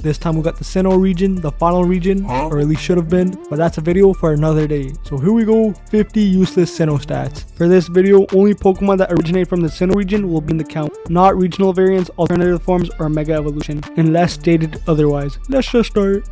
This time we got the Sinnoh region, the final region, or at least should have been, but that's a video for another day. So here we go, 50 useless Sinnoh stats. For this video, only Pokemon that originate from the Sinnoh region will be in the count, not regional variants, alternative forms, or Mega Evolution, unless stated otherwise. Let's just start.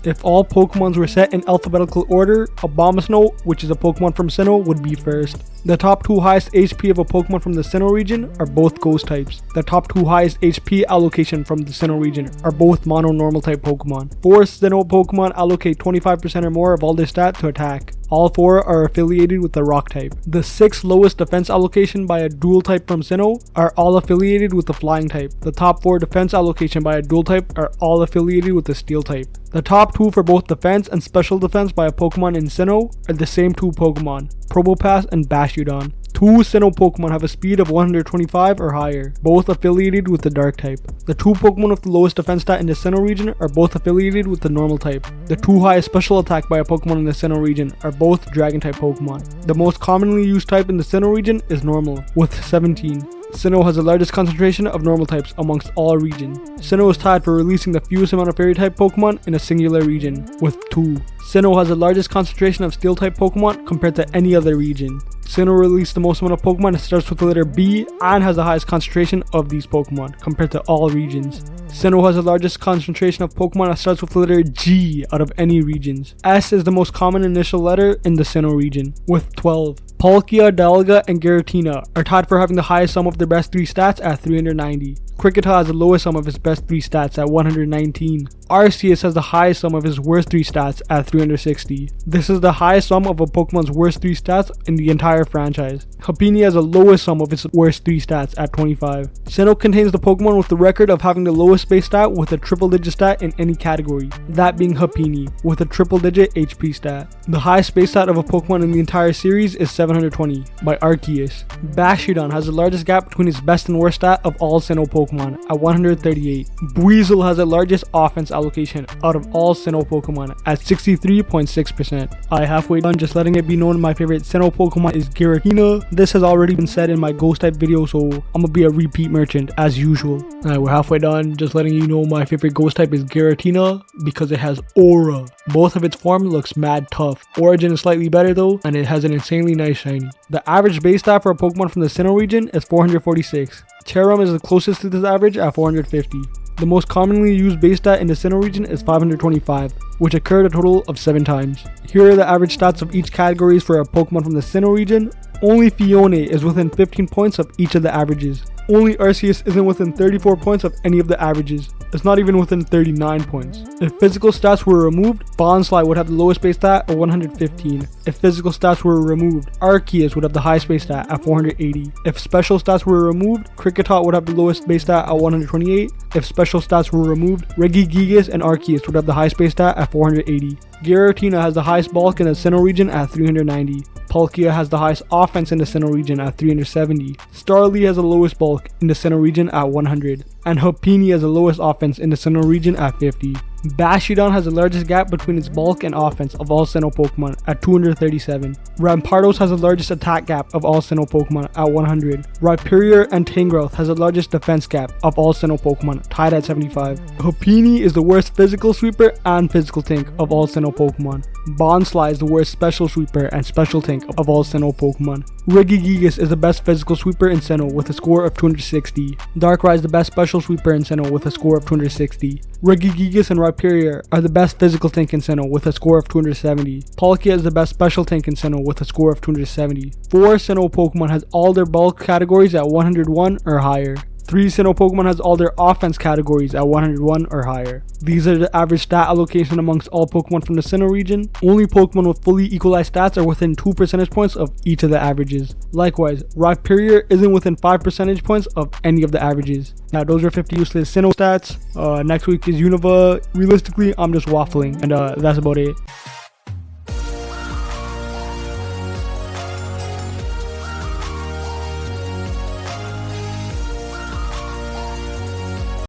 If all Pokemons were set in alphabetical order, Abomasnow, which is a Pokemon from Sinnoh, would be first. The top 2 highest HP of a Pokemon from the Sinnoh region are both Ghost types. The top 2 highest HP allocation from the Sinnoh region are both Mono Normal type Pokemon. 4 Sinnoh Pokemon allocate 25% or more of all their stat to attack. All 4 are affiliated with the Rock type. The 6 lowest defense allocation by a Dual type from Sinnoh are all affiliated with the Flying type. The top 4 defense allocation by a Dual type are all affiliated with the Steel type. The top 2 for both defense and special defense by a Pokemon in Sinnoh are the same 2 Pokemon, Probopass and Bastiodon. 2 Sinnoh Pokemon have a speed of 125 or higher, both affiliated with the Dark type. The 2 Pokemon with the lowest defense stat in the Sinnoh region are both affiliated with the Normal type. The 2 highest special attack by a Pokemon in the Sinnoh region are both Dragon type Pokemon. The most commonly used type in the Sinnoh region is Normal, with 17. Sinnoh has the largest concentration of normal types amongst all regions. Sinnoh is tied for releasing the fewest amount of fairy type Pokemon in a singular region, with 2. Sinnoh has the largest concentration of steel type Pokemon compared to any other region. Sinnoh released the most amount of Pokemon that starts with the letter B and has the highest concentration of these Pokemon compared to all regions. Sinnoh has the largest concentration of Pokemon that starts with the letter G out of any regions. S is the most common initial letter in the Sinnoh region, with 12. Palkia, Dialga, and Giratina are tied for having the highest sum of their best 3 stats at 390. Kricketot has the lowest sum of his best 3 stats at 119. Arceus has the highest sum of his worst 3 stats at 360. This is the highest sum of a Pokemon's worst 3 stats in the entire franchise. Happiny has the lowest sum of its worst 3 stats at 25. Sinnoh contains the Pokemon with the record of having the lowest base stat with a triple-digit stat in any category, that being Happiny, with a triple-digit HP stat. The highest base stat of a Pokemon in the entire series is 720 by Arceus. Bastiodon has the largest gap between his best and worst stat of all Sinnoh Pokemon at 138. Buizel has the largest offense allocation out of all Sinnoh Pokemon at 63.6%. I halfway done just letting it be known my favorite Sinnoh Pokemon is Giratina. This has already been said in my Ghost type video, so I'm gonna be a repeat merchant as usual. Alright, we're halfway done just letting you know my favorite Ghost type is Giratina because it has Aura. Both of its form looks mad tough. Origin is slightly better though, and it has an insanely nice shiny. The average base stat for a Pokemon from the Sinnoh region is 446. Cherum is the closest to this average at 450. The most commonly used base stat in the Sinnoh region is 525, which occurred a total of 7 times. Here are the average stats of each categories for a Pokemon from the Sinnoh region. Only Fione is within 15 points of each of the averages. Only Arceus isn't within 34 points of any of the averages. It's not even within 39 points. If physical stats were removed, Bonsly would have the lowest base stat at 115. If physical stats were removed, Arceus would have the highest base stat at 480. If special stats were removed, Kricketot would have the lowest base stat at 128. If special stats were removed, Regigigas and Arceus would have the highest base stat at 480. Giratina has the highest bulk in the Sinnoh region at 390. Palkia has the highest offense in the Sinnoh region at 370. Starly has the lowest bulk in the Sinnoh region at 100. And Happiny has the lowest offense in the Sinnoh region at 50. Bastiodon has the largest gap between its bulk and offense of all Sinnoh Pokemon at 237. Rampardos has the largest attack gap of all Sinnoh Pokemon at 100. Rhyperior and Tangrowth has the largest defense gap of all Sinnoh Pokemon, tied at 75. Happiny is the worst physical sweeper and physical tank of all Sinnoh Pokemon. Bonsly is the worst special sweeper and special tank of all Sinnoh Pokemon. Regigigas is the best physical sweeper in Sinnoh with a score of 260. Darkrai is the best special sweeper in Sinnoh with a score of 260. Regigigas and Rhyperior are the best physical tank in Sinnoh with a score of 270. Palkia is the best special tank in Sinnoh with a score of 270. 4 Sinnoh Pokemon has all their bulk categories at 101 or higher. 3 Sinnoh Pokemon has all their offense categories at 101 or higher. These are the average stat allocation amongst all Pokemon from the Sinnoh region. Only Pokemon with fully equalized stats are within 2 percentage points of each of the averages. Likewise, Rhyperior isn't within 5 percentage points of any of the averages. Now those are 50 useless Sinnoh stats. Next week is Unova. Realistically, I'm just waffling, and that's about it.